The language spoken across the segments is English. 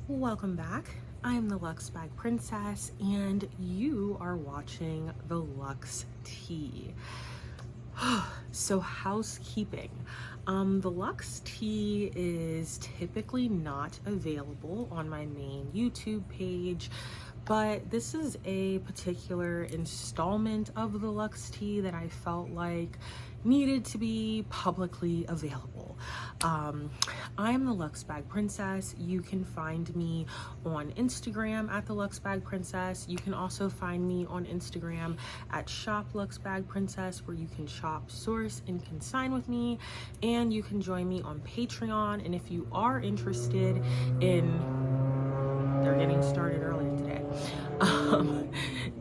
Welcome back. I'm the Luxe Bag Princess, and you are watching the Luxe Tea. So, housekeeping. The Luxe Tea is typically not available on my main YouTube page, but this is a particular installment of the Luxe Tea that I felt like needed to be publicly available. I'm the Luxe Bag Princess. You can find me on Instagram at the Luxe Bag Princess. You can also find me on Instagram at Shop Luxe Bag Princess, where you can shop, source, and consign with me. And you can join me on Patreon. And if you are interested they're getting started earlier today.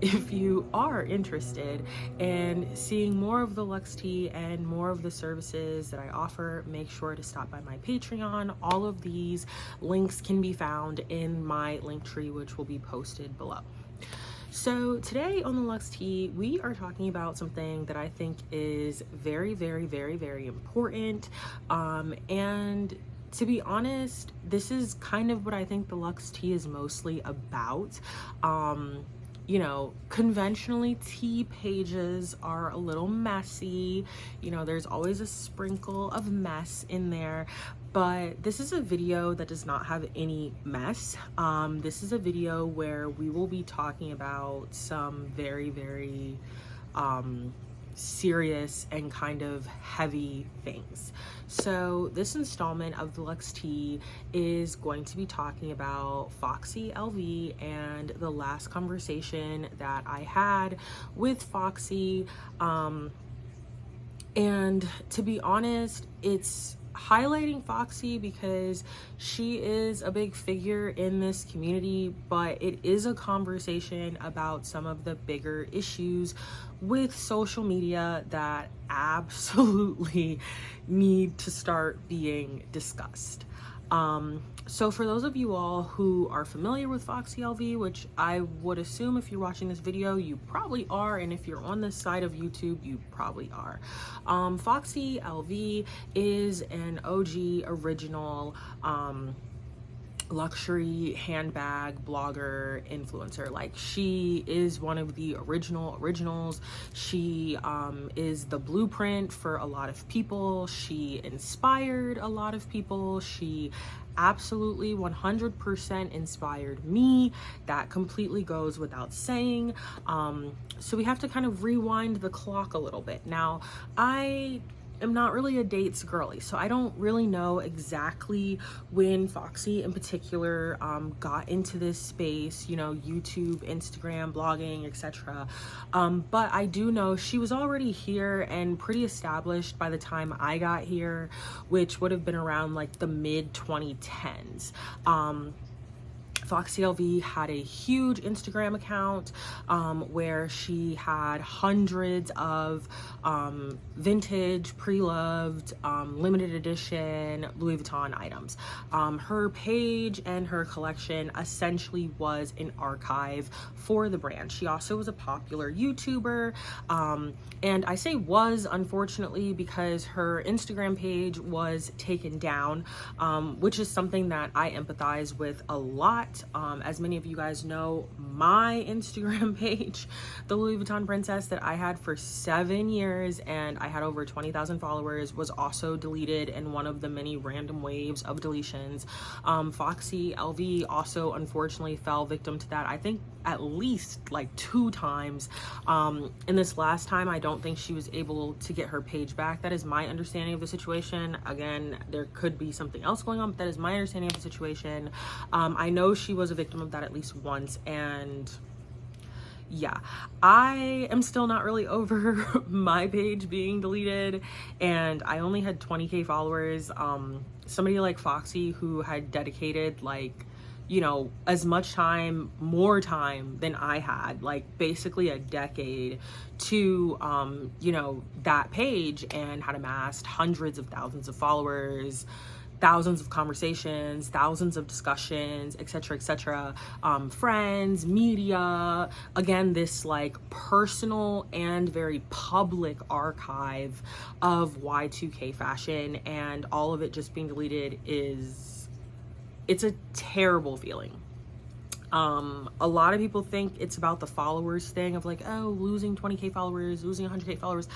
If you are interested in seeing more of the Luxe Tea and more of the services that I offer, make sure to stop by my Patreon. All of these links can be found in my link tree, which will be posted below. So today on the Luxe Tea, we are talking about something that I think is very, very, very, very important. And to be honest, this is kind of what I think the Luxe Tea is mostly about. Conventionally, tea pages are a little messy. There's always a sprinkle of mess in there, but this is a video that does not have any mess. This is a video where we will be talking about some very, very serious and kind of heavy things. So this installment of the Luxe Tea is going to be talking about Foxy LV and the last conversation that I had with Foxy. And to be honest, it's highlighting Foxy because she is a big figure in this community, but it is a conversation about some of the bigger issues with social media that absolutely need to start being discussed. So for those of you all who are familiar with Foxy LV, which I would assume if you're watching this video, you probably are, and if you're on this side of YouTube, you probably are. Foxy LV is an OG original luxury handbag blogger influencer. Like, she is one of the originals. She is the blueprint for a lot of people. She inspired a lot of people. She absolutely 100% inspired me. That completely goes without saying. So we have to kind of rewind the clock a little bit. Now, I'm not really a dates girly, so I don't really know exactly when Foxy in particular got into this space, YouTube, Instagram, blogging, etc. But I do know she was already here and pretty established by the time I got here, which would have been around like the mid 2010s. Foxy LV had a huge Instagram account where she had hundreds of vintage, pre-loved, limited edition Louis Vuitton items. Her page and her collection essentially was an archive for the brand. She also was a popular YouTuber, and I say was, unfortunately, because her Instagram page was taken down, which is something that I empathize with a lot. As many of you guys know, my Instagram page, the Louis Vuitton Princess, that I had for 7 years and I had over 20,000 followers, was also deleted in one of the many random waves of deletions. Foxy LV also unfortunately fell victim to that, I think at least like 2 times. And this last time, I don't think she was able to get her page back. That is my understanding of the situation. Again, there could be something else going on, but that is my understanding of the situation. I know she was a victim of that at least once, and yeah, I am still not really over my page being deleted, and I only had 20k followers. Somebody like Foxy, who had dedicated like, as much time, more time than I had, like basically a decade to, that page, and had amassed hundreds of thousands of followers, thousands of conversations, thousands of discussions, etc., friends, media. Again, this like personal and very public archive of Y2K fashion, and all of it just being deleted is It's a terrible feeling. A lot of people think it's about the followers thing of like, oh, losing 20K followers, losing 100K followers.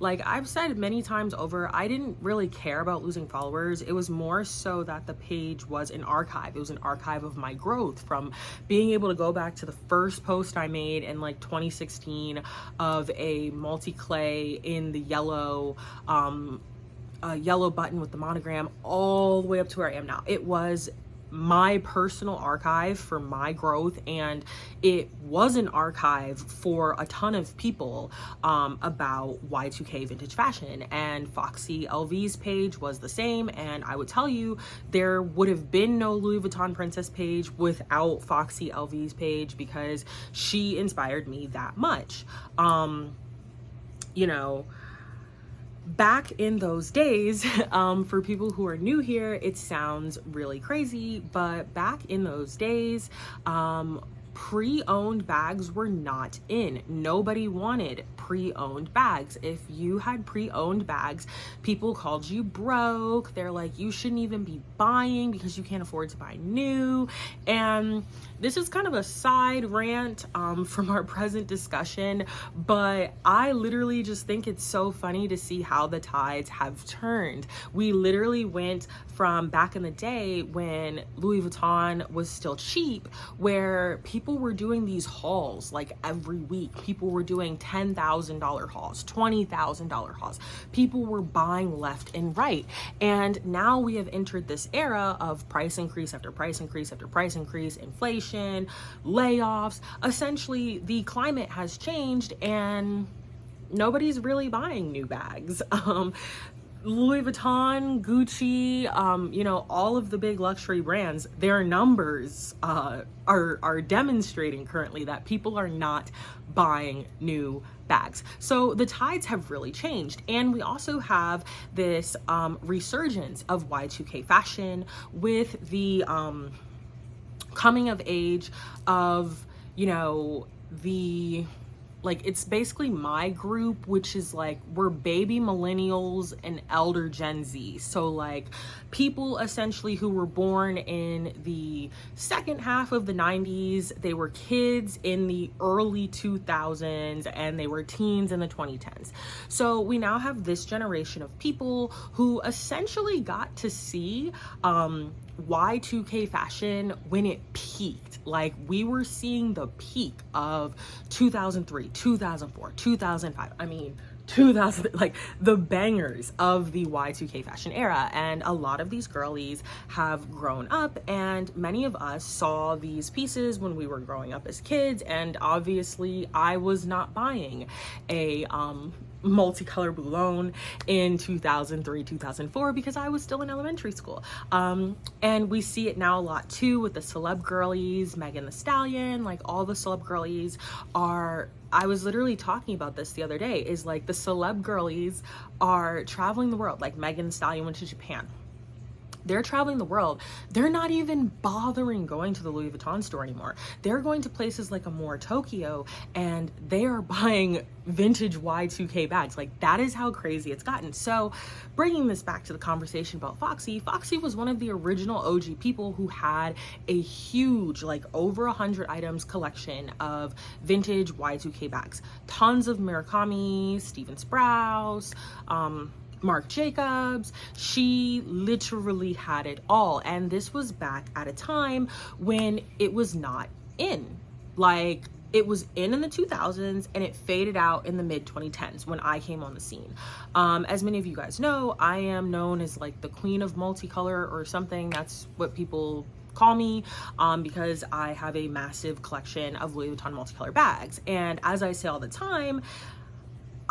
Like I've said many times over, I didn't really care about losing followers. It was more so that the page was an archive. It was an archive of my growth, from being able to go back to the first post I made in like 2016 of a multi-clay in the yellow, a yellow button with the monogram, all the way up to where I am now. It was my personal archive for my growth, and it was an archive for a ton of people about Y2K vintage fashion. And Foxy LV's page was the same, and I would tell you there would have been no Louis Vuitton Princess page without Foxy LV's page, because she inspired me that much. You know, back in those days, for people who are new here, it sounds really crazy, but back in those days, pre-owned bags were not in. Nobody wanted pre-owned bags. If you had pre-owned bags, people called you broke. They're like, you shouldn't even be buying because you can't afford to buy new. And this is kind of a side rant from our present discussion, but I literally just think it's so funny to see how the tides have turned. We literally went from back in the day when Louis Vuitton was still cheap, where people were doing these hauls like every week. People were doing $10,000 hauls, $20,000 hauls. People were buying left and right. And now we have entered this era of price increase after price increase after price increase, inflation, layoffs. Essentially, the climate has changed and nobody's really buying new bags. Louis Vuitton, Gucci, you know, all of the big luxury brands, their numbers are demonstrating currently that people are not buying new bags. So the tides have really changed. And we also have this resurgence of Y2K fashion with the coming of age of, you know, the, like, it's basically my group, which is like, we're baby millennials and elder Gen Z. So like people essentially who were born in the second half of the 90s, they were kids in the early 2000s, and they were teens in the 2010s. So we now have this generation of people who essentially got to see Y2K fashion when it peaked. Like we were seeing the peak of 2003, 2004, 2005. I mean, 2000, like the bangers of the Y2K fashion era. And a lot of these girlies have grown up, and many of us saw these pieces when we were growing up as kids. And obviously I was not buying a multicolor Boulogne in 2003, 2004, because I was still in elementary school. And we see it now a lot too with the celeb girlies, Megan Thee Stallion, like all the celeb girlies are, I was literally talking about this the other day, is like the celeb girlies are traveling the world. Like Megan Thee Stallion went to Japan. They're traveling the world. They're not even bothering going to the Louis Vuitton store anymore. They're going to places like Amore Tokyo, and they are buying vintage Y2K bags. Like that is how crazy it's gotten. So bringing this back to the conversation about Foxy, Foxy was one of the original OG people who had a huge, like over 100 items collection of vintage Y2K bags. Tons of Murakami, Steven Sprouse, Marc Jacobs. She literally had it all. And this was back at a time when it was not in. Like it was in the 2000s, and it faded out in the mid 2010s when I came on the scene. As many of you guys know, I am known as like the queen of multicolor or something. That's what people call me, because I have a massive collection of Louis Vuitton multicolor bags. And as I say all the time,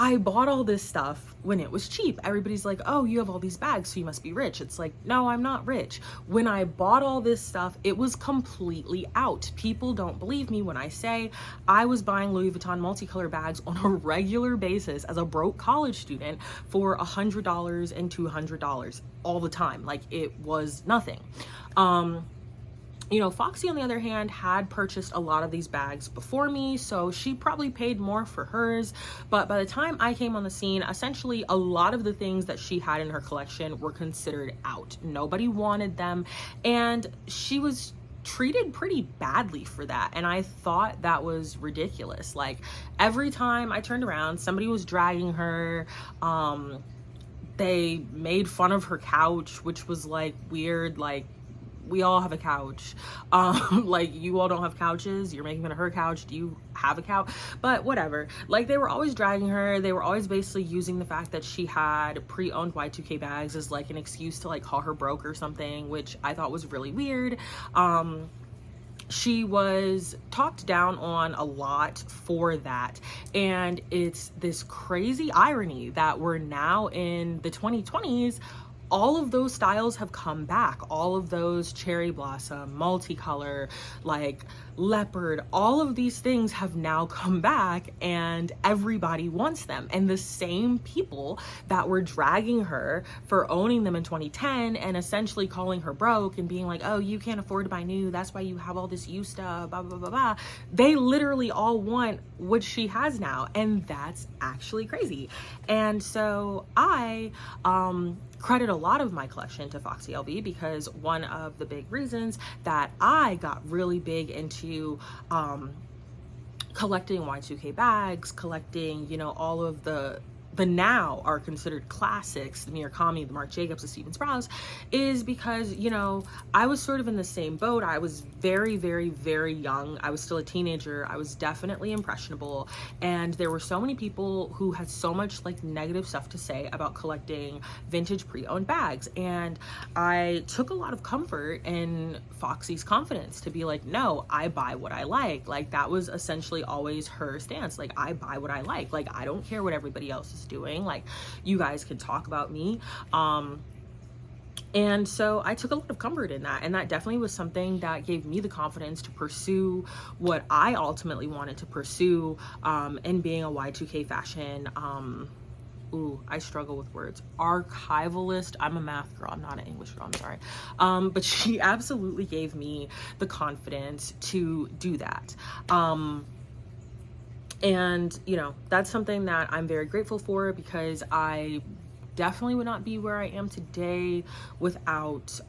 I bought all this stuff when it was cheap. Everybody's like, oh, you have all these bags, so you must be rich. It's like, no, I'm not rich. When I bought all this stuff, it was completely out. People don't believe me when I say I was buying Louis Vuitton multicolor bags on a regular basis as a broke college student for $100 and $200 all the time. Like it was nothing. You know, Foxy, on the other hand, had purchased a lot of these bags before me, so she probably paid more for hers. But by the time I came on the scene, essentially a lot of the things that she had in her collection were considered out. Nobody wanted them, and she was treated pretty badly for that, and I thought that was ridiculous. Like, every time I turned around, somebody was dragging her. They made fun of her couch, which was like weird. Like, we all have a couch. Like, you all don't have couches, you're making fun of her couch, do you have a couch? But whatever. Like, they were always dragging her. They were always basically using the fact that she had pre-owned Y2K bags as like an excuse to like call her broke or something, which I thought was really weird. She was talked down on a lot for that, and it's this crazy irony that we're now in the 2020s. All of those styles have come back. All of those cherry blossom, multicolor, like leopard, all of these things have now come back, and everybody wants them. And the same people that were dragging her for owning them in 2010 and essentially calling her broke and being like, oh, you can't afford to buy new, that's why you have all this used stuff, blah, blah, blah, blah. They literally all want what she has now. And that's actually crazy. And so I, credit a lot of my collection to Foxy LV, because one of the big reasons that I got really big into collecting Y2K bags, collecting, you know, all of the now are considered classics, the Murakami, the Marc Jacobs, the Steven Sprouse, is because, you know, I was sort of in the same boat. I was very, very, very young. I was still a teenager. I was definitely impressionable. And there were so many people who had so much like negative stuff to say about collecting vintage pre-owned bags. And I took a lot of comfort in Foxy's confidence to be like, no, I buy what I like. Like, that was essentially always her stance. Like, I buy what I like. Like, I don't care what everybody else is doing. Like, you guys can talk about me. And so I took a lot of comfort in that, and that definitely was something that gave me the confidence to pursue what I ultimately wanted to pursue, in being a Y2K fashion, I struggle with words, archivalist. I'm a math girl, I'm not an English girl, I'm sorry. But she absolutely gave me the confidence to do that. And, you know, that's something that I'm very grateful for, because I definitely would not be where I am today without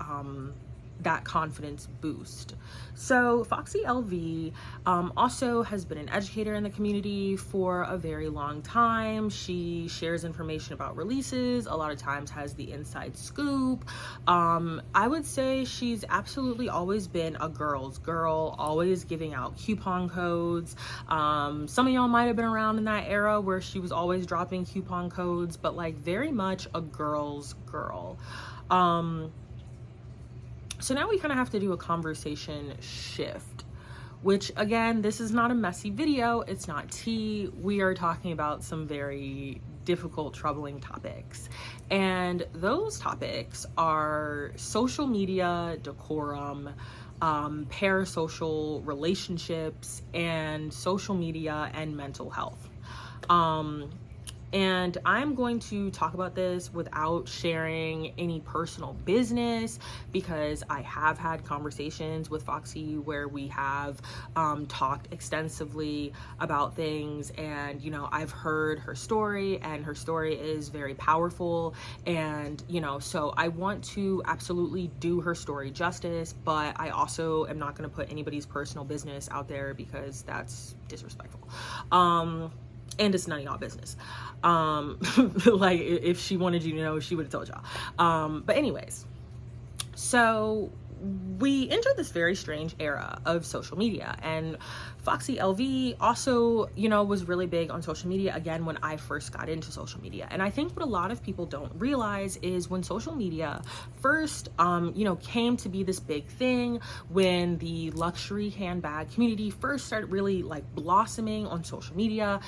that confidence boost. So Foxy LV also has been an educator in the community for a very long time. She shares information about releases, a lot of times has the inside scoop. I would say she's absolutely always been a girl's girl, always giving out coupon codes. Some of y'all might have been around in that era where she was always dropping coupon codes, but like very much a girl's girl. So now we kind of have to do a conversation shift, which again, this is not a messy video. It's not tea. We are talking about some very difficult, troubling topics. And those topics are social media, decorum, parasocial relationships, and social media and mental health. And I'm going to talk about this without sharing any personal business, because I have had conversations with Foxy where we have talked extensively about things, and, you know, I've heard her story, and her story is very powerful. And, you know, so I want to absolutely do her story justice, but I also am not going to put anybody's personal business out there, because that's disrespectful. And it's none of y'all business. Like, if she wanted you to know, she would have told y'all. But anyways, so we entered this very strange era of social media, and Foxy LV also, you know, was really big on social media again when I first got into social media. And I think what a lot of people don't realize is when social media first, you know, came to be this big thing, when the luxury handbag community first started really like blossoming on social media,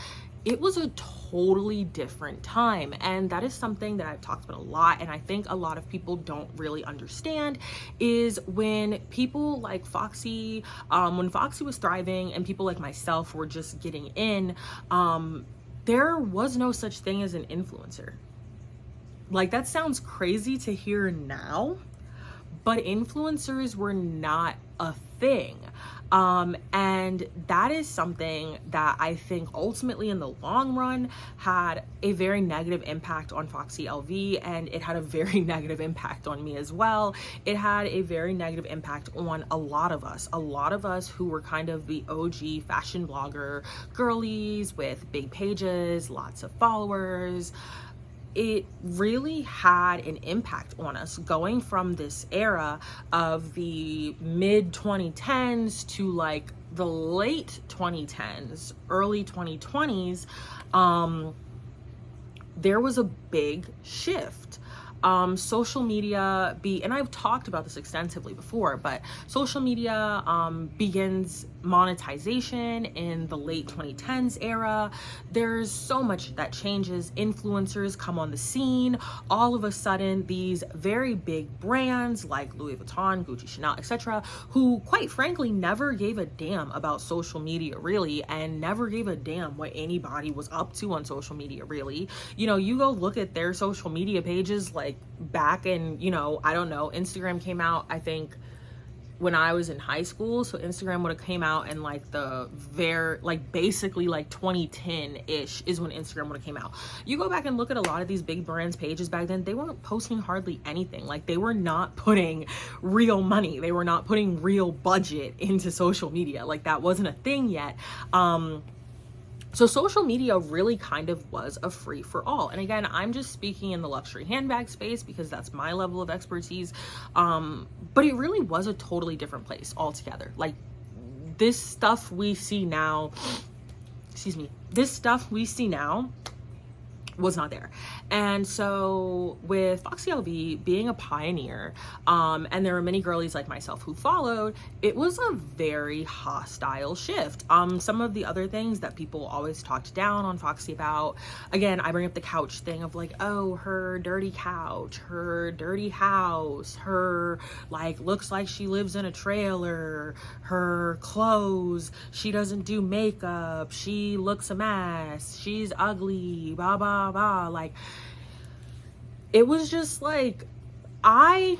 it was a totally different time. And that is something that I've talked about a lot, and I think a lot of people don't really understand, is when people like Foxy, when Foxy was thriving and people like myself were just getting in, there was no such thing as an influencer. Like, that sounds crazy to hear now, but influencers were not a thing. And that is something that I think ultimately in the long run had a very negative impact on Foxy LV, and it had a very negative impact on me as well. It had a very negative impact on a lot of us who were kind of the OG fashion blogger girlies with big pages, lots of followers. It really had an impact on us going from this era of the mid 2010s to like the late 2010s, early 2020s. There was a big shift. Social media and I've talked about this extensively before, but social media begins monetization in the late 2010s era. There's so much that changes. Influencers come on the scene. All of a sudden, these very big brands like Louis Vuitton, Gucci, Chanel, etc., who quite frankly never gave a damn about social media really, and never gave a damn what anybody was up to on social media really. You know, you go look at their social media pages like back in, you know, I don't know, Instagram came out, I think, when I was in high school. So Instagram would have came out in like basically like 2010-ish is when Instagram would have came out. You go back and look at a lot of these big brands pages back then, they weren't posting hardly anything. Like they were not putting real money. They were not putting real budget into social media. Like that wasn't a thing yet. So social media really kind of was a free for all. And again, I'm just speaking in the luxury handbag space because that's my level of expertise. But it really was a totally different place altogether. Like this stuff we see now, was not there. And so with Foxy LV being a pioneer, and there were many girlies like myself who followed, it was a very hostile shift. Some of the other things that people always talked down on Foxy about, again, I bring up the couch thing of like, oh, her dirty couch, her dirty house, her like looks like she lives in a trailer, her clothes, she doesn't do makeup, she looks a mess, she's ugly, blah blah blah. Like it was just like, I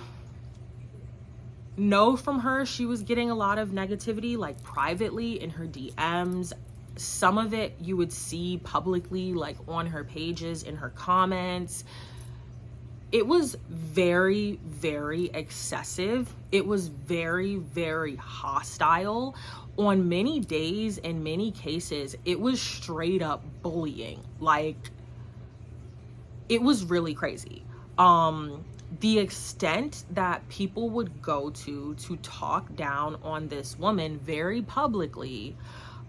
know from her she was getting a lot of negativity like privately in her DMs. Some of it you would see publicly like on her pages, in her comments. It was very, very excessive. It was very, very hostile. On many days, in many cases, it was straight up bullying. Like, it was really crazy. The extent that people would go to talk down on this woman very publicly.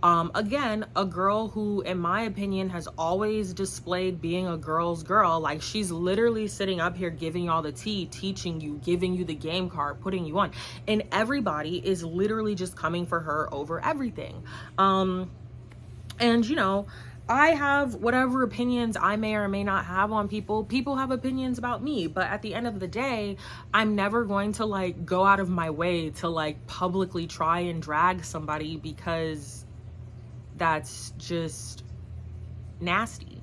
Again, a girl who, in my opinion, has always displayed being a girl's girl. Like, she's literally sitting up here giving y'all the tea, teaching you, giving you the game card, putting you on. And everybody is literally just coming for her over everything. And, you know, I have whatever opinions I may or may not have on people. People have opinions about me, but at the end of the day, I'm never going to like go out of my way to like publicly try and drag somebody, because that's just nasty.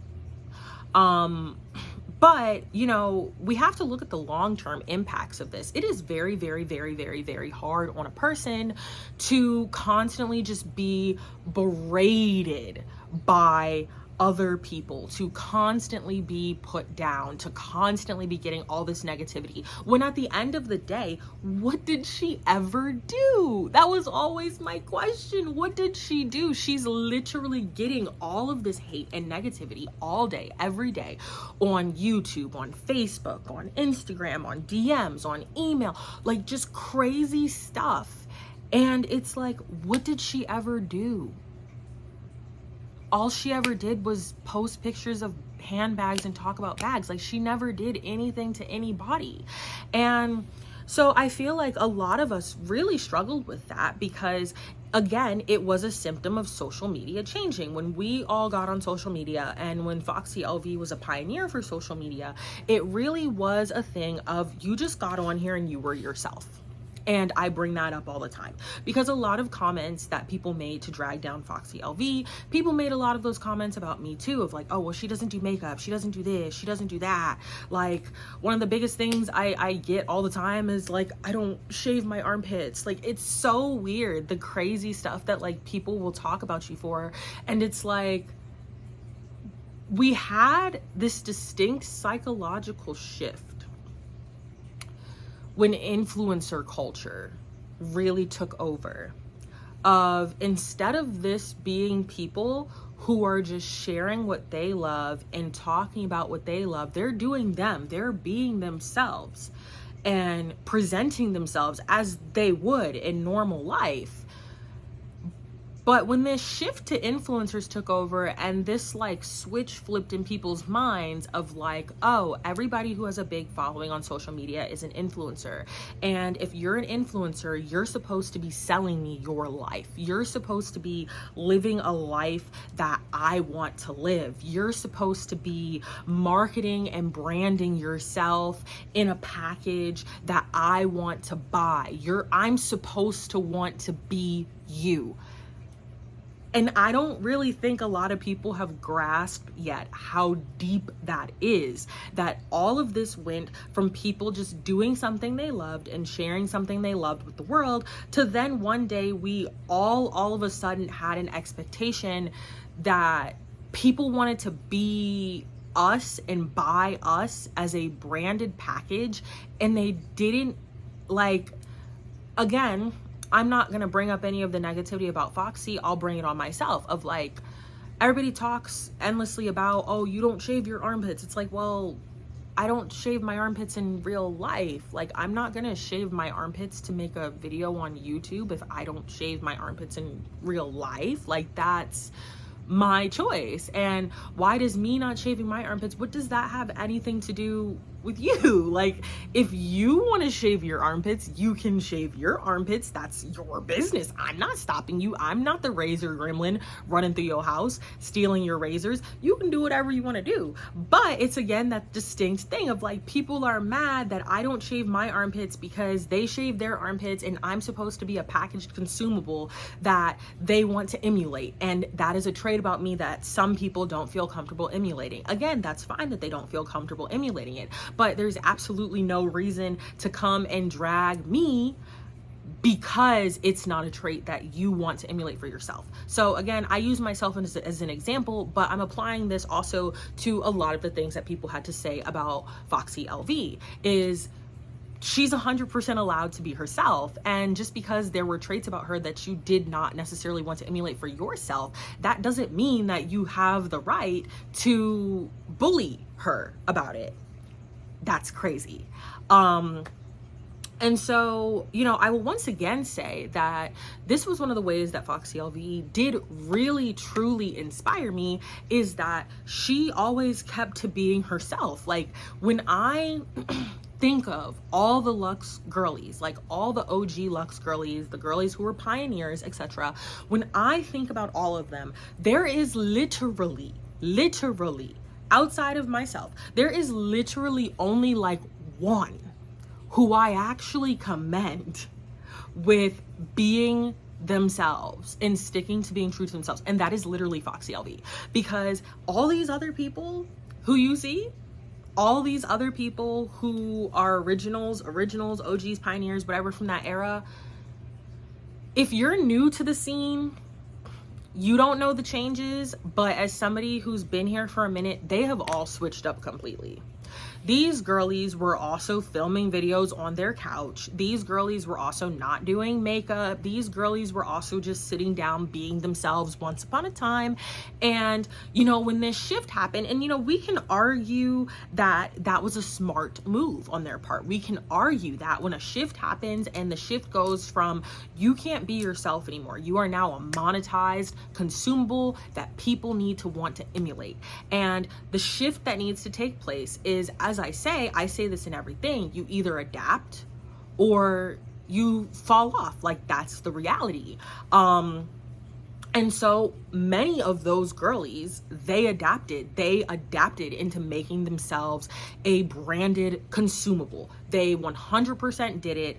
But, you know, we have to look at the long-term impacts of this. It is very, very, very, very, very hard on a person to constantly just be berated by other people, to constantly be put down, to constantly be getting all this negativity, when at the end of the day, what did she ever do? That was always my question. What did she do? She's literally getting all of this hate and negativity all day, every day, on YouTube, on Facebook, on Instagram, on DMs, on email, like just crazy stuff. And it's like, what did she ever do? All she ever did was post pictures of handbags and talk about bags. Like, she never did anything to anybody. And so I feel like a lot of us really struggled with that, because again, it was a symptom of social media changing. When we all got on social media, and when Foxy LV was a pioneer for social media, it really was a thing of, you just got on here and you were yourself. And I bring that up all the time because a lot of comments that people made to drag down Foxy LV, people made a lot of those comments about me too, of like, oh, well, she doesn't do makeup, she doesn't do this, she doesn't do that. Like, one of the biggest things I get all the time is like, I don't shave my armpits. Like, it's so weird, the crazy stuff that like people will talk about you for. And it's like, we had this distinct psychological shift when influencer culture really took over, of instead of this being people who are just sharing what they love and talking about what they love, they're doing them, they're being themselves and presenting themselves as they would in normal life. But when this shift to influencers took over and this like switch flipped in people's minds of like, oh, everybody who has a big following on social media is an influencer. And if you're an influencer, you're supposed to be selling me your life. You're supposed to be living a life that I want to live. You're supposed to be marketing and branding yourself in a package that I want to buy. I'm supposed to want to be you. And I don't really think a lot of people have grasped yet how deep that is, that all of this went from people just doing something they loved and sharing something they loved with the world, to then one day we all of a sudden had an expectation that people wanted to be us and buy us as a branded package. And they didn't, like, again, I'm not going to bring up any of the negativity about Foxy. I'll bring it on myself, of like, everybody talks endlessly about, oh, you don't shave your armpits. It's like, well, I don't shave my armpits in real life. Like, I'm not going to shave my armpits to make a video on YouTube if I don't shave my armpits in real life. Like, that's my choice. And why does me not shaving my armpits, what does that have anything to do with you? Like, if you want to shave your armpits, you can shave your armpits. That's your business. I'm not stopping you. I'm not the razor gremlin running through your house stealing your razors. You can do whatever you want to do. But it's, again, that distinct thing of like, people are mad that I don't shave my armpits because they shave their armpits and I'm supposed to be a packaged consumable that they want to emulate. And that is a trait about me that some people don't feel comfortable emulating. Again, that's fine that they don't feel comfortable emulating it, but there's absolutely no reason to come and drag me because it's not a trait that you want to emulate for yourself. So again, I use myself as an example, but I'm applying this also to a lot of the things that people had to say about Foxy LV. Is she's 100% allowed to be herself. And just because there were traits about her that you did not necessarily want to emulate for yourself, that doesn't mean that you have the right to bully her about it. That's crazy. And so, you know, I will once again say that this was one of the ways that Foxy LV did really, truly inspire me, is that she always kept to being herself. Like, when I think of all the Luxe girlies, like all the OG Luxe girlies, the girlies who were pioneers, etc., when I think about all of them, there is literally, outside of myself, there is literally only like one who I actually commend with being themselves and sticking to being true to themselves. And that is literally Foxy LV. Because all these other people who you see, all these other people who are originals, OGs, pioneers, whatever from that era, if you're new to the scene, you don't know the changes, but as somebody who's been here for a minute, they have all switched up completely. These girlies were also filming videos on their couch. These girlies were also not doing makeup. These girlies were also just sitting down being themselves once upon a time. And, you know, when this shift happened, and, you know, we can argue that that was a smart move on their part. We can argue that when a shift happens and the shift goes from you can't be yourself anymore, you are now a monetized consumable that people need to want to emulate. And the shift that needs to take place is, as I say this in everything, you either adapt or you fall off. Like, that's the reality. And so many of those girlies, they adapted into making themselves a branded consumable. They 100% did it.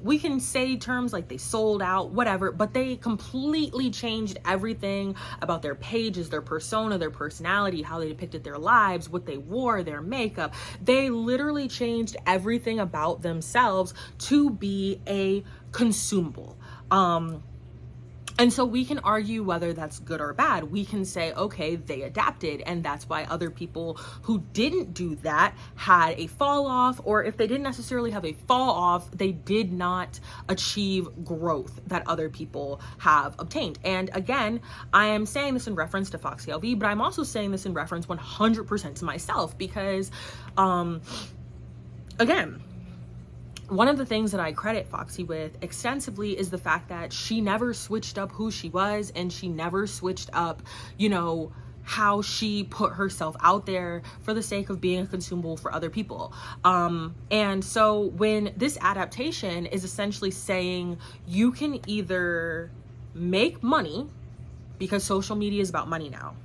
We can say terms like they sold out, whatever, but they completely changed everything about their pages, their persona, their personality, how they depicted their lives, what they wore, their makeup. They literally changed everything about themselves to be a consumable. And so we can argue whether that's good or bad. We can say, okay, they adapted, and that's why other people who didn't do that had a fall off, or if they didn't necessarily have a fall off, they did not achieve growth that other people have obtained. And again, I am saying this in reference to Foxy LV, but I'm also saying this in reference 100% to myself because, again, one of the things that I credit Foxy with extensively is the fact that she never switched up who she was, and she never switched up, how she put herself out there for the sake of being a consumable for other people. And so when this adaptation is essentially saying you can either make money, because social media is about money now,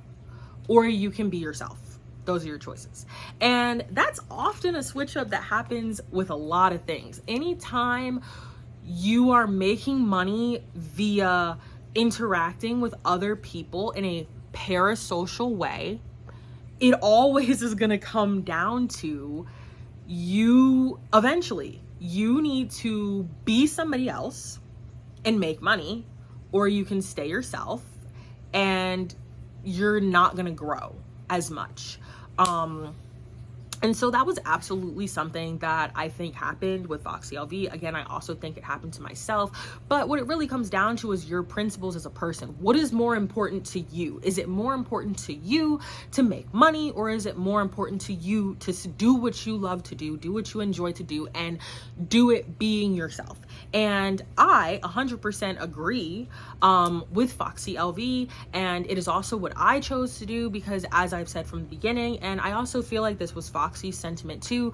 or you can be yourself. Those are your choices. And that's often a switch up that happens with a lot of things. Anytime you are making money via interacting with other people in a parasocial way, it always is going to come down to you need to be somebody else and make money, or you can stay yourself and you're not going to grow as much. And so that was absolutely something that I think happened with Foxy LV. Again, I also think it happened to myself. But what it really comes down to is your principles as a person. What is more important to you? Is it more important to you to make money, or is it more important to you to do what you love to do what you enjoy to do, and do it being yourself? And I 100% agree with Foxy LV, and it is also what I chose to do because, as I've said from the beginning, and I also feel like this was Foxy's sentiment too,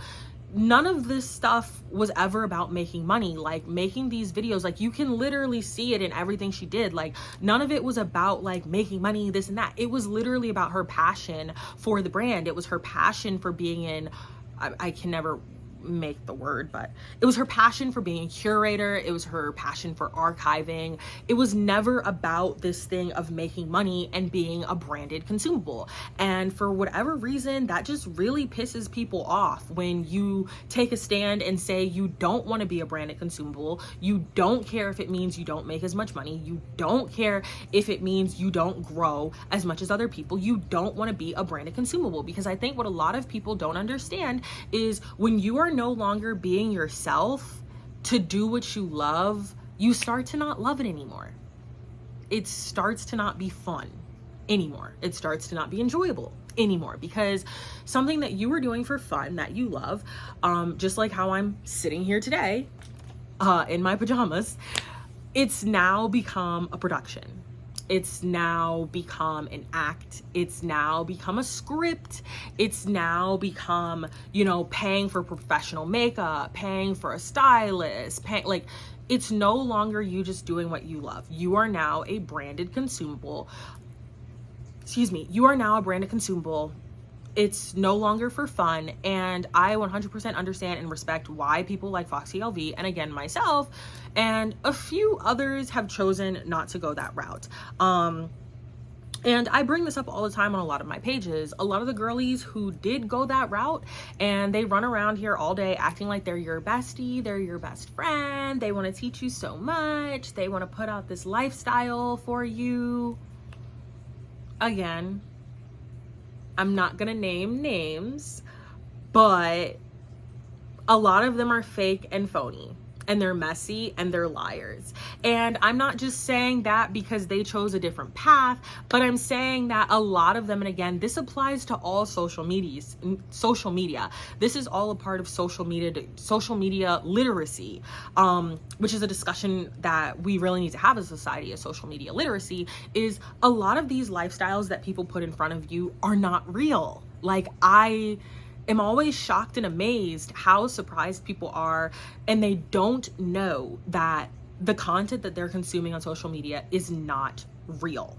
none of this stuff was ever about making money. Like, making these videos, like, you can literally see it in everything she did. Like, none of it was about like making money, this and that. It was literally about her passion for the brand. It was her passion for being in, I can never make the word, but it was her passion for being a curator. It was her passion for archiving. It was never about this thing of making money and being a branded consumable. And for whatever reason, that just really pisses people off when you take a stand and say you don't want to be a branded consumable. You don't care if it means you don't make as much money. You don't care if it means you don't grow as much as other people. You don't want to be a branded consumable, because I think what a lot of people don't understand is when you are no longer being yourself to do what you love, you start to not love it anymore. It starts to not be fun anymore. It starts to not be enjoyable anymore, because something that you were doing for fun that you love, just like how I'm sitting here today in my pajamas, it's now become a production. It's now become an act. It's now become a script. It's now become, paying for professional makeup, paying for a stylist, it's no longer you just doing what you love. You are now a branded consumable. You are now a branded consumable. It's no longer for fun. And I 100% understand and respect why people like Foxy LV, and again, myself, and a few others have chosen not to go that route. And I bring this up all the time on a lot of my pages. A lot of the girlies who did go that route, and they run around here all day acting like they're your bestie, they're your best friend, they want to teach you so much, they want to put out this lifestyle for you. Again, I'm not gonna name names, but a lot of them are fake and phony, and they're messy, and they're liars. And I'm not just saying that because they chose a different path, but I'm saying that a lot of them, and again, this applies to all social media. This is all a part of social media literacy, which is a discussion that we really need to have as a society. As social media literacy is, a lot of these lifestyles that people put in front of you are not real. Like, I am always shocked and amazed how surprised people are, and they don't know that the content that they're consuming on social media is not real.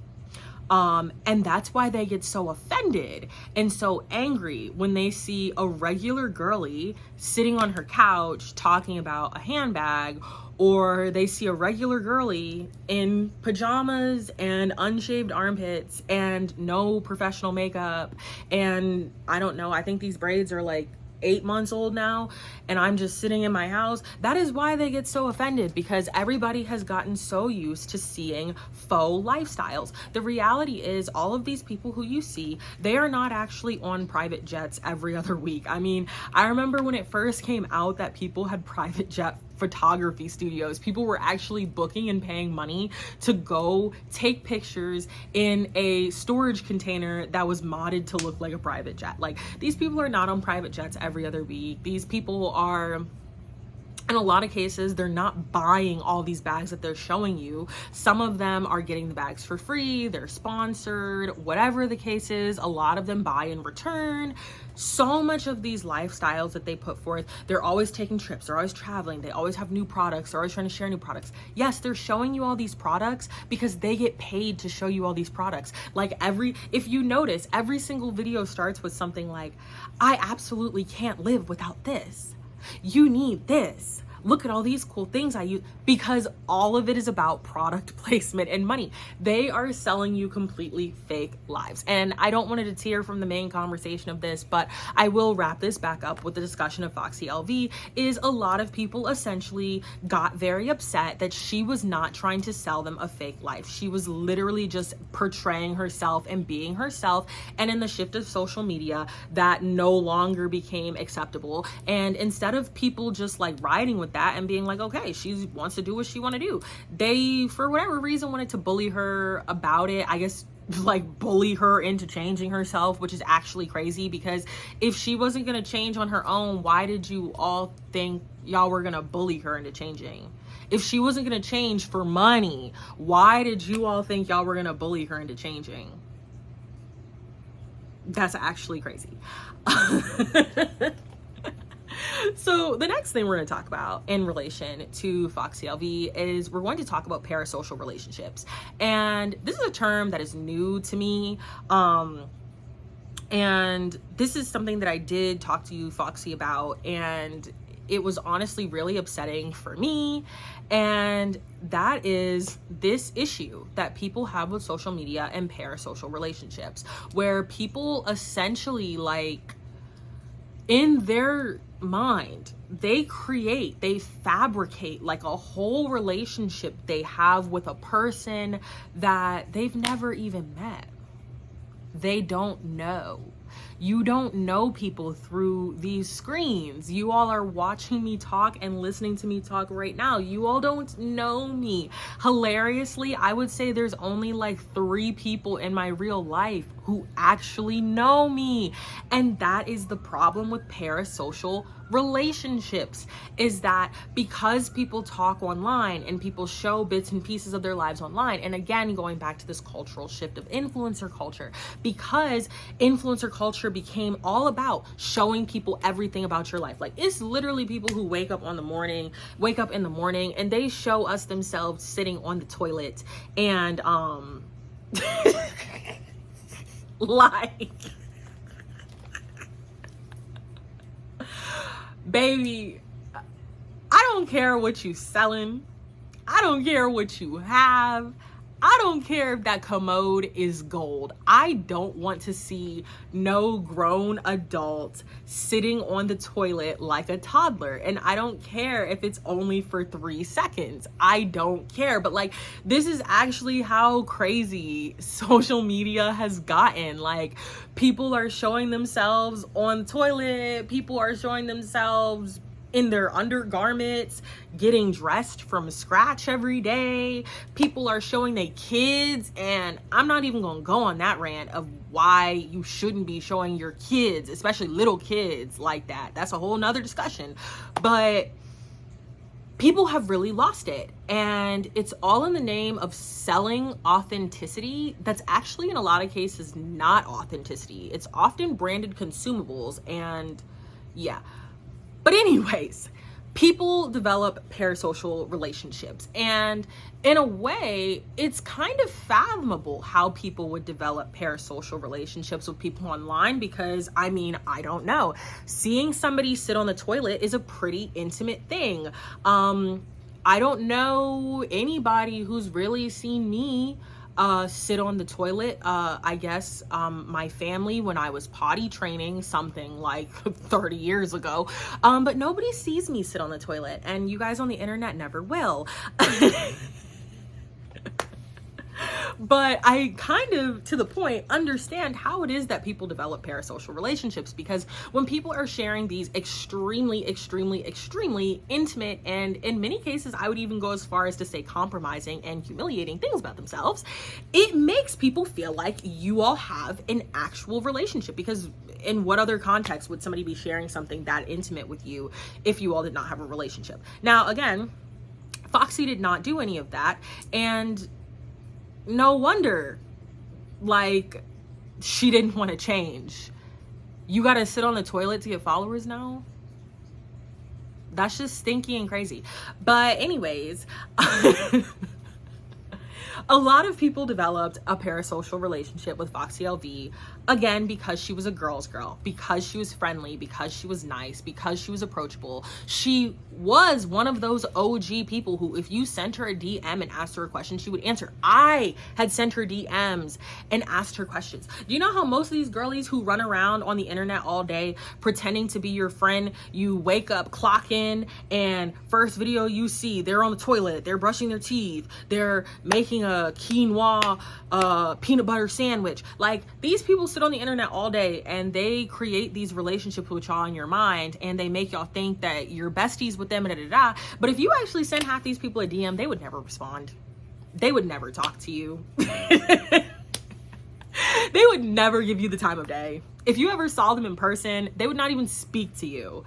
And that's why they get so offended and so angry when they see a regular girly sitting on her couch talking about a handbag, or they see a regular girly in pajamas and unshaved armpits and no professional makeup. And I don't know, I think these braids are like 8 months old now, and I'm just sitting in my house. That is why they get so offended, because everybody has gotten so used to seeing faux lifestyles. The reality is, all of these people who you see, they are not actually on private jets every other week. I mean, I remember when it first came out that people had private jet photography studios. People were actually booking and paying money to go take pictures in a storage container that was modded to look like a private jet. Like, these people are not on private jets every other week. These people are, in a lot of cases, they're not buying all these bags that they're showing you. Some of them are getting the bags for free, they're sponsored, whatever the case is. A lot of them buy in return. So much of these lifestyles that they put forth, they're always taking trips, they're always traveling, they always have new products, they're always trying to share new products. Yes, they're showing you all these products because they get paid to show you all these products. Like, if you notice, every single video starts with something like, I absolutely can't live without this. You need this. Look at all these cool things I use, because all of it is about product placement and money. They are selling you completely fake lives. And I don't want to deter from the main conversation of this, but I will wrap this back up with the discussion of Foxy LV. Is a lot of people essentially got very upset that she was not trying to sell them a fake life. She was literally just portraying herself and being herself. And in the shift of social media, that no longer became acceptable. And instead of people just like riding with that and being like, okay, she wants to do what she want to do, they, for whatever reason, wanted to bully her about it. I guess, like, bully her into changing herself, which is actually crazy, because if she wasn't going to change on her own, why did you all think y'all were going to bully her into changing? If she wasn't going to change for money, why did you all think y'all were going to bully her into changing? That's actually crazy. So the next thing we're going to talk about in relation to Foxy LV is we're going to talk about parasocial relationships. And this is a term that is new to me. And this is something that I did talk to you, Foxy, about, and it was honestly really upsetting for me. And that is this issue that people have with social media and parasocial relationships, where people essentially, like, in their mind, they fabricate like a whole relationship they have with a person that they've never even met. They don't know. You don't know people through these screens. You all are watching me talk and listening to me talk right now. You all don't know me. Hilariously, I would say there's only like 3 people in my real life who actually know me. And that is the problem with parasocial relationships, is that because people talk online and people show bits and pieces of their lives online, and again, going back to this cultural shift of influencer culture, because influencer culture became all about showing people everything about your life. Like, it's literally people who wake up in the morning and they show us themselves sitting on the toilet and like, baby, I don't care what you selling. I don't care what you have. I don't care if that commode is gold. I don't want to see no grown adult sitting on the toilet like a toddler. And I don't care if it's only for 3 seconds. I don't care. But like, this is actually how crazy social media has gotten. Like, people are showing themselves on the toilet. People are showing themselves in their undergarments, getting dressed from scratch every day. People are showing their kids, and I'm not even gonna go on that rant of why you shouldn't be showing your kids, especially little kids, like that. That's a whole nother discussion. But people have really lost it, and it's all in the name of selling authenticity that's actually in a lot of cases not authenticity. It's often branded consumables, and yeah. But anyways, people develop parasocial relationships, and in a way it's kind of fathomable how people would develop parasocial relationships with people online, because I mean, I don't know, seeing somebody sit on the toilet is a pretty intimate thing. I don't know anybody who's really seen me sit on the toilet. I guess my family when I was potty training something like 30 years ago, but nobody sees me sit on the toilet, and you guys on the internet never will. But I kind of, to the point, understand how it is that people develop parasocial relationships, because when people are sharing these extremely intimate, and in many cases I would even go as far as to say compromising and humiliating things about themselves, it makes people feel like you all have an actual relationship. Because in what other context would somebody be sharing something that intimate with you if you all did not have a relationship? Now again, Foxy did not do any of that, and no wonder, like, she didn't want to change. You gotta sit on the toilet to get followers now? That's just stinky and crazy. But anyways, a lot of people developed a parasocial relationship with Foxy LV, again, because she was a girl's girl, because she was friendly, because she was nice, because she was approachable. She was one of those OG people who, if you sent her a DM and asked her a question, she would answer. I had sent her DMs and asked her questions. Do you know how most of these girlies who run around on the internet all day pretending to be your friend, you wake up, clock in, and first video you see, they're on the toilet, they're brushing their teeth, they're making a quinoa peanut butter sandwich. Like, these people sit on the internet all day and they create these relationships with y'all in your mind, and they make y'all think that you're besties with them and da-da-da. But if you actually send half these people a DM, they would never respond. They would never talk to you. They would never give you the time of day. If you ever saw them in person, they would not even speak to you.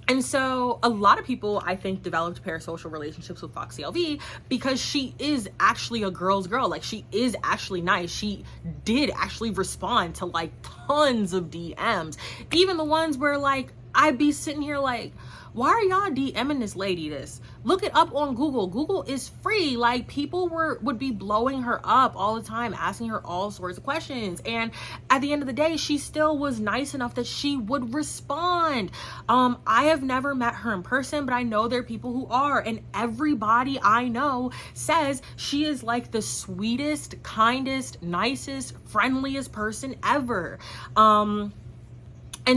And so a lot of people, I think, developed parasocial relationships with Foxy LV because she is actually a girl's girl. Like, she is actually nice. She did actually respond to like tons of DMs, even the ones where like I'd be sitting here like, why are y'all DMing this lady this? Look it up on Google. Google is free. Like, people would be blowing her up all the time, asking her all sorts of questions. And at the end of the day, she still was nice enough that she would respond. I have never met her in person, but I know there are people who are. And everybody I know says she is like the sweetest, kindest, nicest, friendliest person ever. And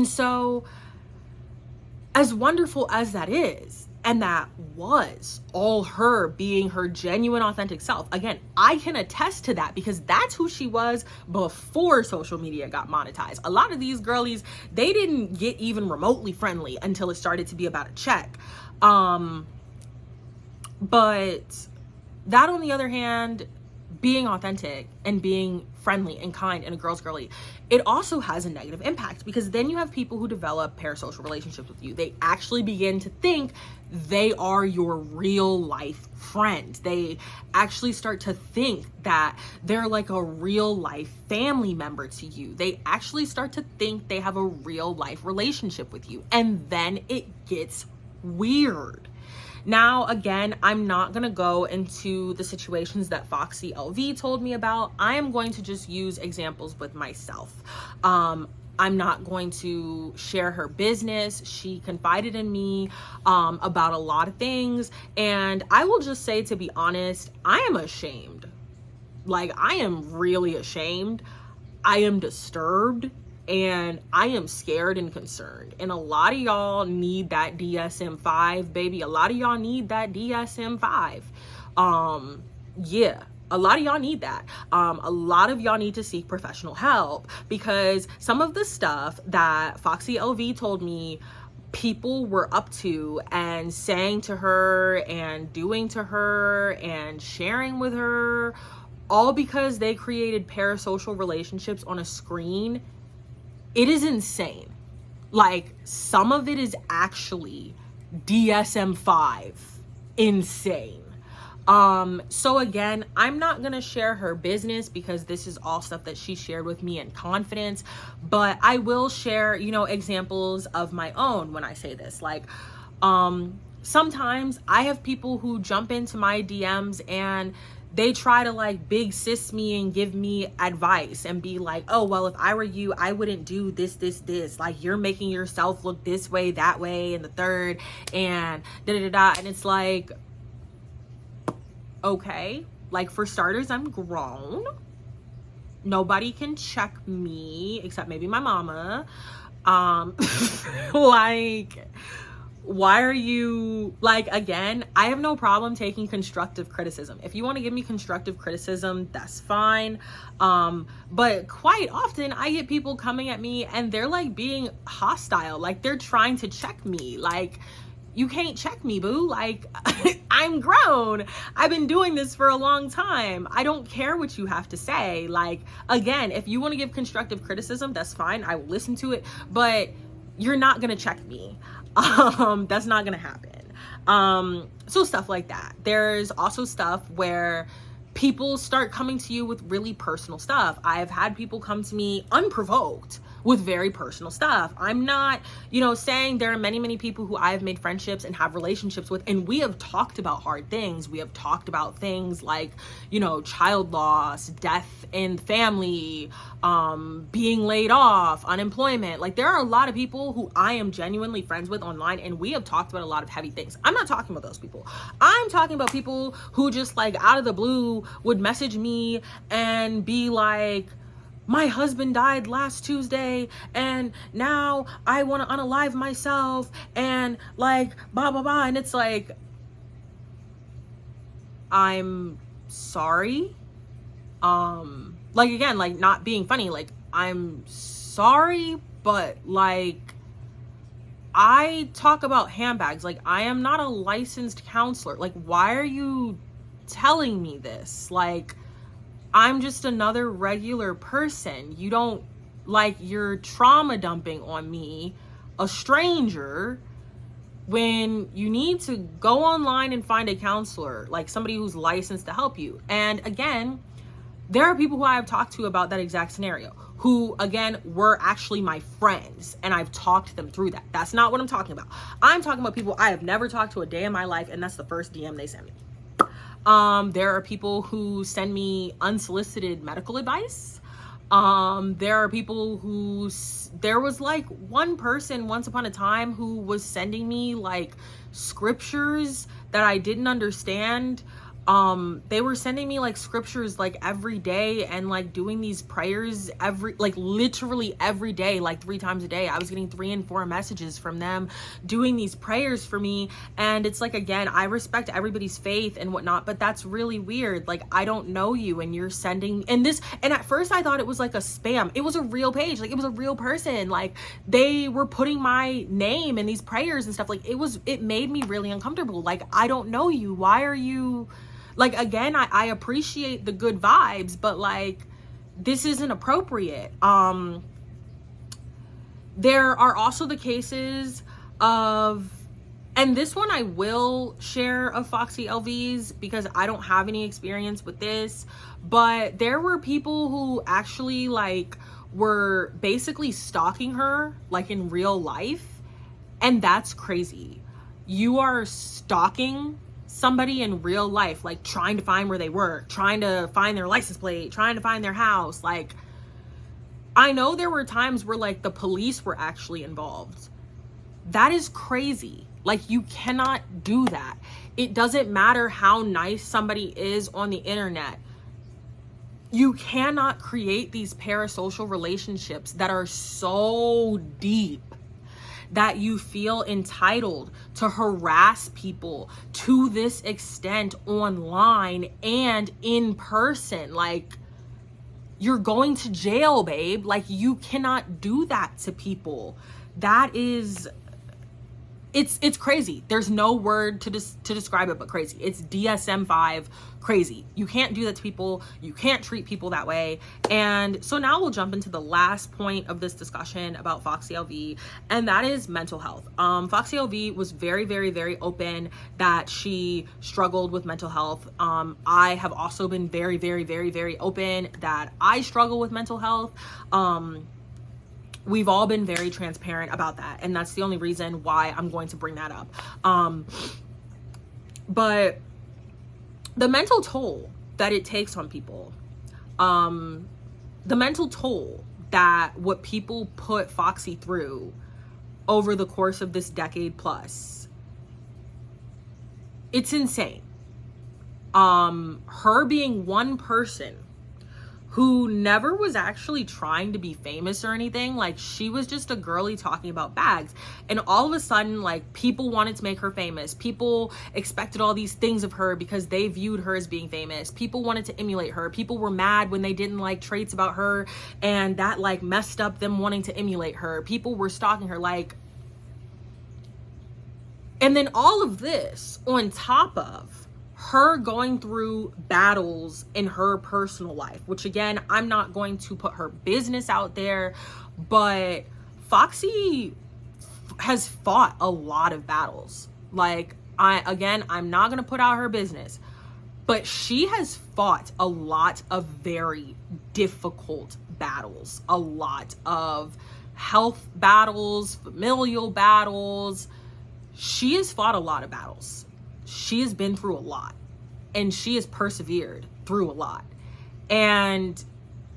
so, as wonderful as that is, and that was all her being her genuine, authentic self. Again, I can attest to that because that's who she was before social media got monetized. A lot of these girlies, they didn't get even remotely friendly until it started to be about a check. But that, on the other hand, being authentic and being friendly and kind and a girl's girly, it also has a negative impact, because then you have people who develop parasocial relationships with you. They actually begin to think they are your real life friend. They actually start to think that they're like a real life family member to you. They actually start to think they have a real life relationship with you. And then it gets weird. Now, again, I'm not going to go into the situations that Foxy LV told me about. I am going to just use examples with myself. I'm not going to share her business. She confided in me about a lot of things. And I will just say, to be honest, I am ashamed. Like, I am really ashamed. I am disturbed. And I am scared and concerned. And a lot of y'all need that DSM-5, baby. A lot of y'all need that DSM-5. Yeah, a lot of y'all need that. A lot of y'all need to seek professional help, because some of the stuff that Foxy LV told me people were up to and saying to her and doing to her and sharing with her, all because they created parasocial relationships on a screen, it is insane. Like, some of it is actually DSM-5 insane. So again, I'm not gonna share her business because this is all stuff that she shared with me in confidence, but I will share, you know, examples of my own when I say this. Like, sometimes I have people who jump into my DMs and they try to like big sis me and give me advice and be like, oh, well, if I were you, I wouldn't do this. Like, you're making yourself look this way, that way, and the third, and da-da-da-da. And it's like, okay, like, for starters, I'm grown. Nobody can check me except maybe my mama. Like, why are you, like, again, I have no problem taking constructive criticism. If you want to give me constructive criticism, that's fine. But quite often I get people coming at me and they're like being hostile, like they're trying to check me. Like, you can't check me, boo. Like, I'm grown. I've been doing this for a long time. I don't care what you have to say. Like, again, if you want to give constructive criticism, that's fine. I will listen to it, but you're not going to check me. That's not going to happen. So stuff like that. There's also stuff where people start coming to you with really personal stuff. I've had people come to me unprovoked with very personal stuff. I'm not, you know, saying there are many people who I have made friendships and have relationships with, and we have talked about hard things. We have talked about things like, you know, child loss, death in family, being laid off, unemployment. Like, there are a lot of people who I am genuinely friends with online, and we have talked about a lot of heavy things. I'm not talking about those people. I'm talking about people who just, like, out of the blue would message me and be like, my husband died last Tuesday and now I want to unalive myself, and like blah blah blah. And it's like, I'm sorry. Like, again, like, not being funny, like, I'm sorry, but like, I talk about handbags. Like, I am not a licensed counselor. Like, why are you telling me this? Like, I'm just another regular person. You don't, like, you're trauma dumping on me, a stranger, when you need to go online and find a counselor, like somebody who's licensed to help you. And again, there are people who I have talked to about that exact scenario, who, again, were actually my friends, and I've talked them through that. That's not what I'm talking about. I'm talking about people I have never talked to a day in my life, and that's the first DM they send me. There are people who send me unsolicited medical advice. There are people who, there was like one person once upon a time who was sending me like scriptures that I didn't understand. They were sending me like scriptures like every day, and like doing these prayers literally every day, like 3 times a day. I was getting 3 and 4 messages from them doing these prayers for me. And it's like, again, I respect everybody's faith and whatnot, but that's really weird. Like, I don't know you and you're sending, and at first I thought it was like a spam. It was a real page. Like, it was a real person. Like, they were putting my name in these prayers and stuff. Like, it made me really uncomfortable. Like, I don't know you. Why are you, like, again, I appreciate the good vibes, but like, this isn't appropriate. There are also the cases of, and this one I will share, of Foxy LVs, because I don't have any experience with this, but there were people who actually like were basically stalking her, like in real life. And that's crazy. You are stalking somebody in real life, like trying to find where they work, trying to find their license plate, trying to find their house. Like, I know there were times where like the police were actually involved. That is crazy. Like, you cannot do that. It doesn't matter how nice somebody is on the internet. You cannot create these parasocial relationships that are so deep that you feel entitled to harass people to this extent online and in person. Like, you're going to jail, babe. Like, you cannot do that to people. That is it's crazy. There's no word to describe it but crazy. It's DSM-5 crazy. You can't do that to people. You can't treat people that way. And so now we'll jump into the last point of this discussion about Foxy LV, and that is mental health. Foxy LV was very, very, very open that she struggled with mental health. I have also been very, very, very, very open that I struggle with mental health. We've all been very transparent about that, and that's the only reason why I'm going to bring that up. But the mental toll that it takes on people, the mental toll that what people put Foxy through over the course of this decade plus, it's insane. Her being one person who never was actually trying to be famous or anything. Like, she was just a girly talking about bags. And all of a sudden, like, people wanted to make her famous. People expected all these things of her because they viewed her as being famous. People wanted to emulate her. People were mad when they didn't like traits about her, and that, like, messed up them wanting to emulate her. People were stalking her, like... And then all of this on top of her going through battles in her personal life, which again, I'm not going to put her business out there, but Foxy has fought a lot of battles. Like, I'm not going to put out her business, but she has fought a lot of very difficult battles, a lot of health battles, familial battles. She has fought a lot of battles. She has been through a lot, and she has persevered through a lot. And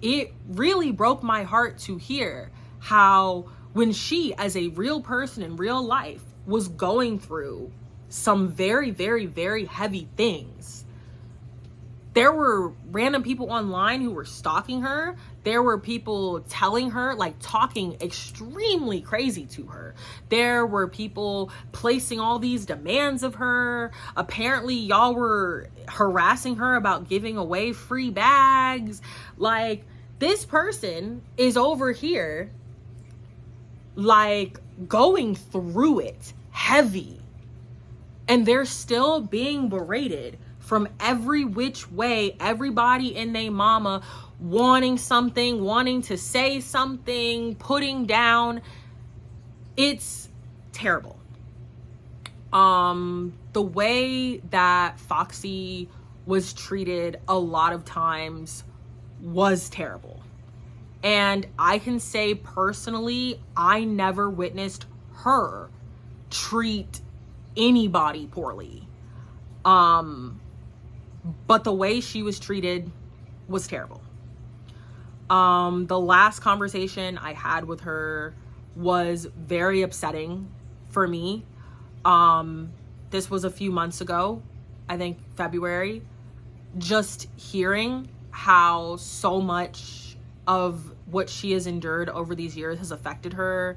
it really broke my heart to hear how when she, as a real person in real life, was going through some very, very, very heavy things, there were random people online who were stalking her. There were people telling her, like, talking extremely crazy to her. There were people placing all these demands of her. Apparently, y'all were harassing her about giving away free bags. Like, this person is over here, like, going through it heavy. And they're still being berated from every which way. Everybody and they mama wanting something, wanting to say something, putting down. It's terrible. The way that Foxy was treated a lot of times was terrible. And I can say personally, I never witnessed her treat anybody poorly. But the way she was treated was terrible. The last conversation I had with her was very upsetting for me. This was a few months ago, I think February. Just hearing how so much of what she has endured over these years has affected her,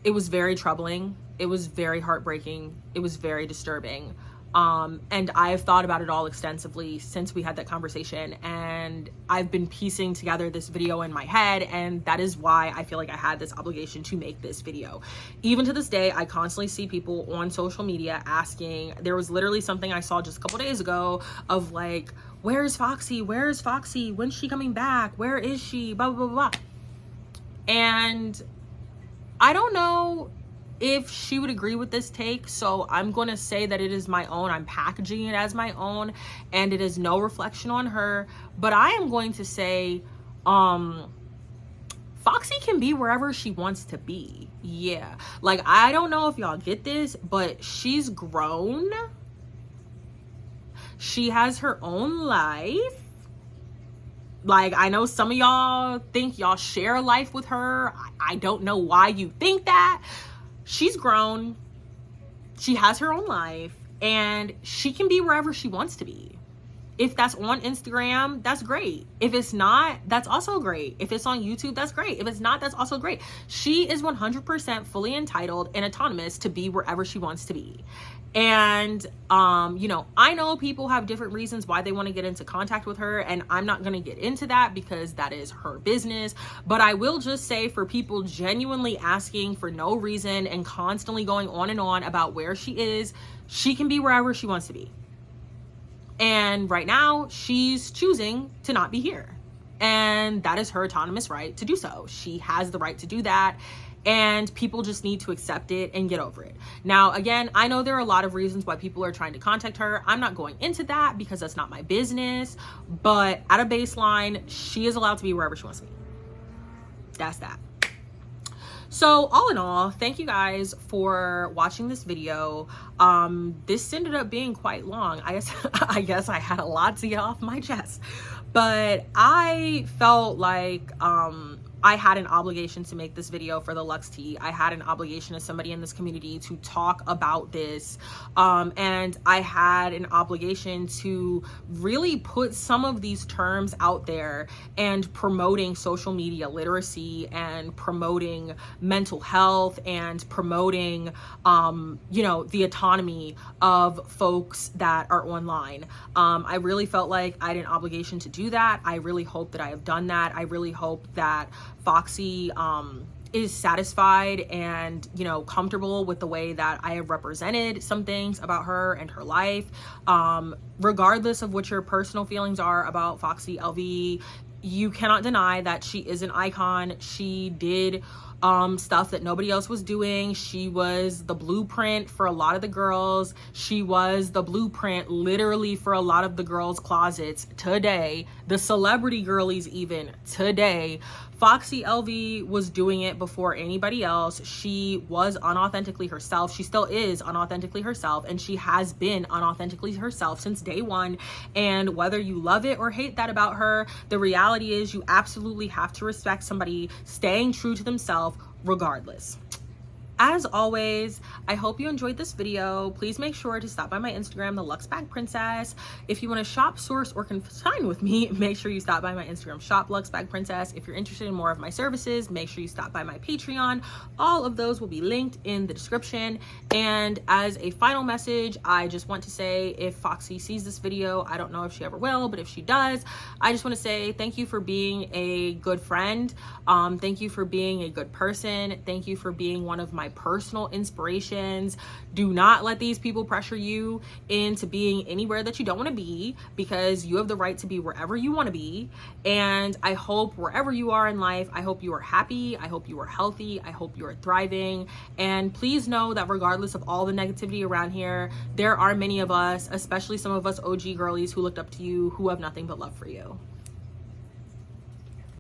it was very troubling. It was very heartbreaking. It was very disturbing. And I've thought about it all extensively since we had that conversation, and I've been piecing together this video in my head, and that is why I feel like I had this obligation to make this video. Even to this day, I constantly see people on social media asking. There was literally something I saw just a couple days ago of like, where's Foxy? Where's Foxy? When's she coming back? Where is she? Blah, blah, blah, blah. And I don't know if she would agree with this take, so I'm going to say that it is my own. I'm packaging it as my own, and it is no reflection on her, but I am going to say Foxy can be wherever she wants to be. Yeah, like, I don't know if y'all get this, but she's grown. She has her own life. Like, I know some of y'all think y'all share a life with her. I don't know why you think that. She's grown, she has her own life, and she can be wherever she wants to be. If that's on Instagram, that's great. If it's not, that's also great. If it's on YouTube, that's great. If it's not, that's also great. She is 100% fully entitled and autonomous to be wherever she wants to be. And, you know, I know people have different reasons why they want to get into contact with her, and I'm not going to get into that because that is her business. But I will just say, for people genuinely asking for no reason and constantly going on and on about where she is, she can be wherever she wants to be. And right now, she's choosing to not be here. And that is her autonomous right to do so. She has the right to do that. And people just need to accept it and get over it. Now, again, I know there are a lot of reasons why people are trying to contact her. I'm not going into that because that's not my business. But at a baseline, she is allowed to be wherever she wants to be. That's that. So all in all, thank you guys for watching this video. This ended up being quite long. I guess I had a lot to get off my chest, but I felt like I had an obligation to make this video for the Lux Tea. I had an obligation as somebody in this community to talk about this. And I had an obligation to really put some of these terms out there and promoting social media literacy and promoting mental health and promoting, you know, the autonomy of folks that are online. I really felt like I had an obligation to do that. I really hope that I have done that. I really hope that Foxy is satisfied and, you know, comfortable with the way that I have represented some things about her and her life. Regardless of what your personal feelings are about Foxy LV, you cannot deny that she is an icon. She did stuff that nobody else was doing. She was the blueprint for a lot of the girls. She was the blueprint literally for a lot of the girls' closets today, the celebrity girlies even today. Foxy LV was doing it before anybody else. She was unauthentically herself. She still is unauthentically herself, and she has been unauthentically herself since day one. And whether you love it or hate that about her, the reality is you absolutely have to respect somebody staying true to themselves regardless. As always, I hope you enjoyed this video. Please make sure to stop by my Instagram, the Luxe Bag Princess. If you want to shop, source, or consign with me, make sure you stop by my Instagram shop, Luxe Bag Princess. If you're interested in more of my services, make sure you stop by my Patreon. All of those will be linked in the description. And as a final message, I just want to say, if Foxy sees this video, I don't know if she ever will, but if she does, I just want to say thank you for being a good friend. Thank you for being a good person. Thank you for being one of my personal inspirations. Do not let these people pressure you into being anywhere that you don't want to be, because you have the right to be wherever you want to be. And I hope wherever you are in life, I hope you are happy. I hope you are healthy. I hope you are thriving. And please know that regardless of all the negativity around here, there are many of us, especially some of us OG girlies, who looked up to you, who have nothing but love for you.